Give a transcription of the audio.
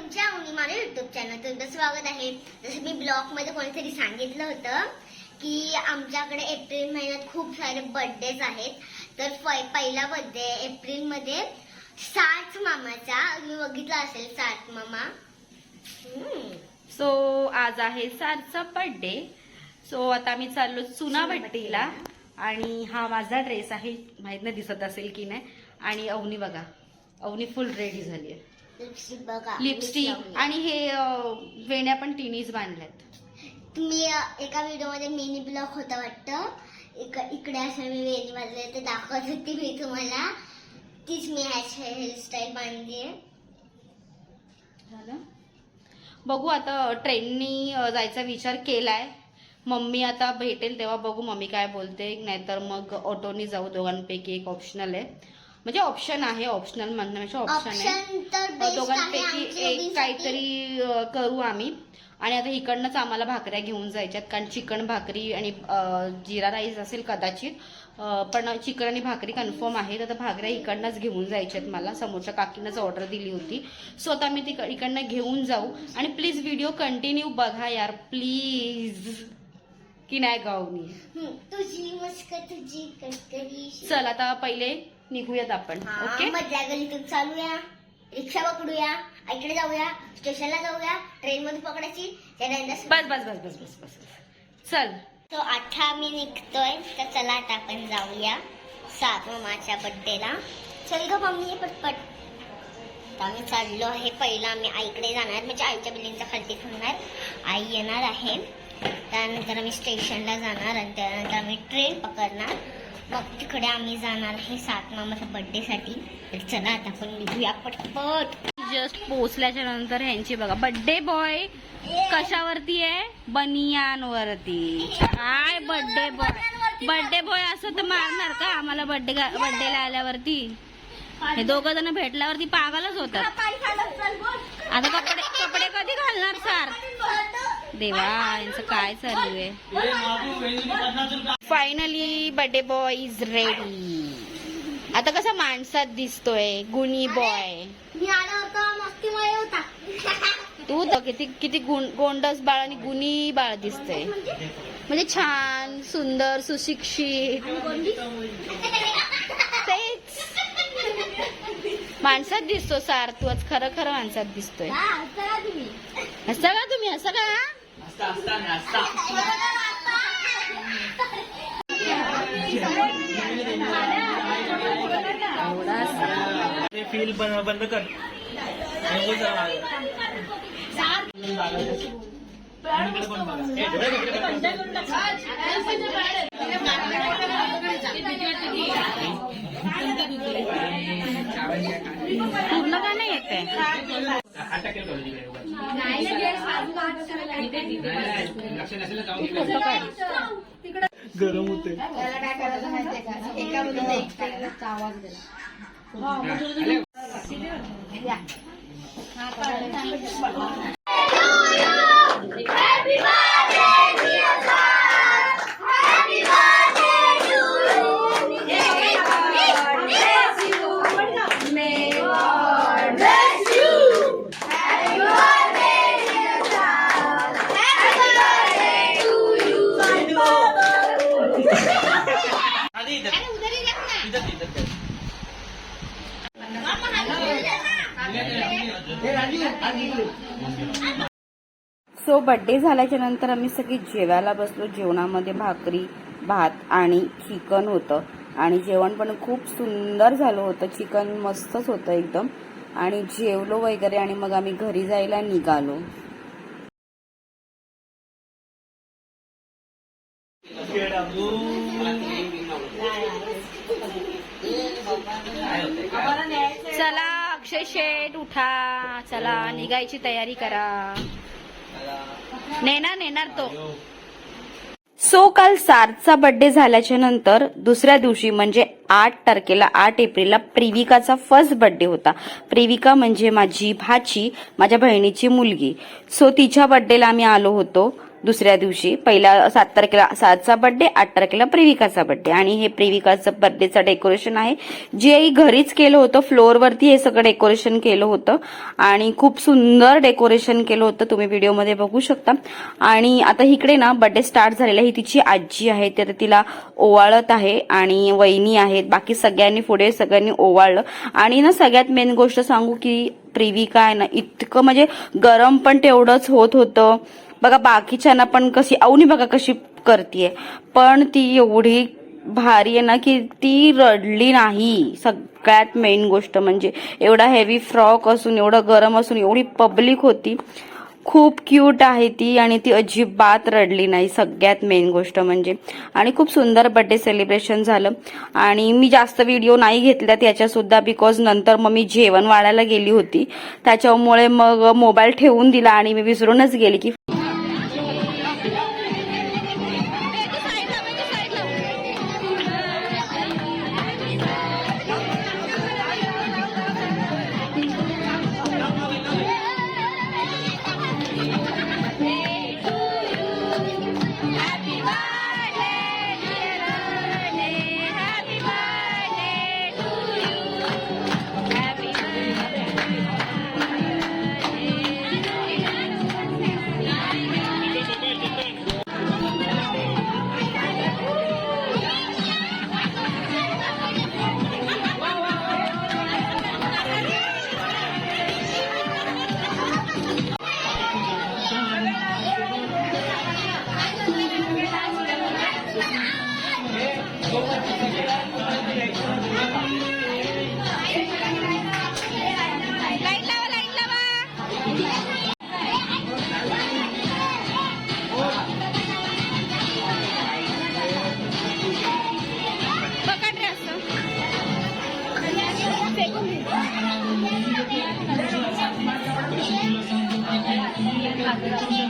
तुमच्या आणि माझ्या युट्यूब चॅनल तुमचं स्वागत आहे. जसं मी ब्लॉग मध्ये कोणीतरी सांगितलं होतं की आमच्याकडे एप्रिल महिन्यात खूप सारे बर्थडेज आहेत. तर पहिला बर्थडे एप्रिल मध्ये सार्थ मामाचा. मी बघितला असेल सार्थ मामा. सो आज आहे सार्थचा बर्थडे. सो आता आम्ही चाललो चुनाभट्टीला आणि हा माझा ड्रेस आहे, माहित नाही दिसत असेल की नाही. आणि अवनी बघा, अवनी फुल रेडी झाली आहे. लिपस्टिक बघा, लिपस्टिक आणि हे वेण्या पण तिन्हीच बांधल्यात. तुम्ही एका व्हिडिओ मध्ये मिनी ब्लॉग होता वाटतं, इकडे असं मी वेणी बांधले ते दाखवत होती मी तुम्हाला. तीच मी हेअरस्टाईल बांधली आहे. बघू आता ट्रेननी जायचा विचार केलाय. मम्मी आता भेटेल तेव्हा बघू मम्मी काय बोलते, नाहीतर मग ऑटोनी जाऊ. दोघांपैकी एक ऑप्शनल आहे, म्हणजे ऑप्शन आहे, ऑप्शनल म्हणण्यापेक्षा ऑप्शन आहे. दोघांपैकी एक काहीतरी करू आम्ही. आणि आता इकडनंच आम्हाला भाकऱ्या घेऊन जायच्यात, कारण चिकन भाकरी आणि जिरा राईस असेल कदाचित, पण चिकन आणि भाकरी कन्फर्म आहेत. आता भाकऱ्या इकडनंच घेऊन जायच्यात मला. समोरच्या काकीनंच ऑर्डर दिली होती. सो आता मी ती इकडनं घेऊन जाऊ. आणि प्लीज व्हिडिओ कंटिन्यू बघा यार, प्लीज. की नाही गावनी तुझी मस्क तुझी कटकरी. चल आता पहिले निघूयात आपण. ओके, मधल्या गलीतून चालूया, रिक्षा पकडूया, इकडे जाऊया, स्टेशनला जाऊया, ट्रेन मध्ये पकडायची. बस बस बस बस बस बस चल. तो आता आम्ही निघतोय, तर चला आता आपण जाऊया सात मामाच्या बर्थडेला. चल ग मम्मी पटपट. आता आम्ही चाललो आहे. पहिला आम्ही आईकडे जाणार, म्हणजे आईच्या बिल्डिंगच्या खालती थांबणार. आई येणार आहे, त्यानंतर आम्ही स्टेशनला जाणार आणि त्यानंतर आम्ही ट्रेन पकडणार. मग तिकडे आम्ही जाणार आहे सात मामाच्या बर्थडे साठी. तर चला आता आपण निघूया पटपट. जस्ट पोहोचल्याच्या नंतर ह्यांची बघा बर्थडे बॉय कशावरती आहे, बनियानवरती. काय बर्थडे बॉय असं तर मारणार का आम्हाला बर्थडेला आल्यावरती? हे दोघं जण भेटल्यावरती पागलच होतात. आता कपडे कधी घालणार सर? देवा, यांचं काय चालू आहे. Finally birthday boy is ready. आता कसा माणसात दिसतोय, गुणी बॉय. मी आला होता मस्तीमय होता. तू किती गोंडस बाळ आणि गुणी बाळ दिसतंय. म्हणजे छान, सुंदर, सुशिक्षित. तेच माणसात दिसतो सार. तू आज खरं खरं माणसात दिसतोय. असं का तुम्ही, असं का? फील बंद कर. पूर्ण का नाही येत आहे? गरम होते. सो बर्थडे झाल्याच्या नंतर आम्ही सगळी जेवायला बसलो. जेवणामध्ये भाकरी, भात आणि चिकन होतं. आणि जेवण पण खूप सुंदर झालं होतं. चिकन मस्तच होतं एकदम. आणि जेवलो वगैरे आणि मग आम्ही घरी जायला निघालो. चला अक्षय शेठ उठा, चला निघायची तयारी करा. नेणार तो. सो काल सार्थचा बर्थडे झाल्याच्या नंतर दुसऱ्या दिवशी म्हणजे 8 एप्रिलला प्रिविकाचा फर्स्ट बर्थडे होता. प्रिविका म्हणजे माझी भाची, माझ्या बहिणीची मुलगी. सो तिच्या बर्थडेला आम्ही आलो होतो. दुसऱ्या दिवशी पहिल्या 7 तारखेला सातचा बर्थडे, 8 तारखेला प्रिविकाचा बर्थडे. आणि हे प्रिविकाचं बर्थडेचं डेकोरेशन आहे, जे घरीच केलं होतं. फ्लोअरवरती हे सगळं डेकोरेशन केलं होतं आणि खूप सुंदर डेकोरेशन केलं होतं, तुम्ही व्हिडिओमध्ये बघू शकता. आणि आता इकडे ना बर्थडे स्टार्ट झालेला आहे. ही तिची आजी आहे, तर तिला ओवाळत आहे आणि वहिनी आहेत, बाकी सगळ्यांनी पुढे सगळ्यांनी ओवाळलं. आणि ना सगळ्यात मेन गोष्ट सांगू की प्रिविका आहे ना, इतकं म्हणजे गरम पण तेवढंच होत होतं बघा. बाकीच्यांना पण कशी अवनी बघा कशी करतीये, पण ती एवढी भारी आहे ना की ती रडली नाही. सगळ्यात मेन गोष्ट म्हणजे एवढा हेवी फ्रॉक असून, एवढं गरम असून, एवढी पब्लिक होती. खूप क्यूट आहे ती आणि ती अजिबात रडली नाही, सगळ्यात मेन गोष्ट म्हणजे. आणि खूप सुंदर बर्थडे सेलिब्रेशन झालं. आणि मी जास्त व्हिडिओ नाही घेतल्यात याच्या सुद्धा, बिकॉज नंतर मग मी जेवण वाढायला गेली होती, त्याच्यामुळे मग मोबाईल ठेवून दिला आणि मी विसरूनच गेली की फेकून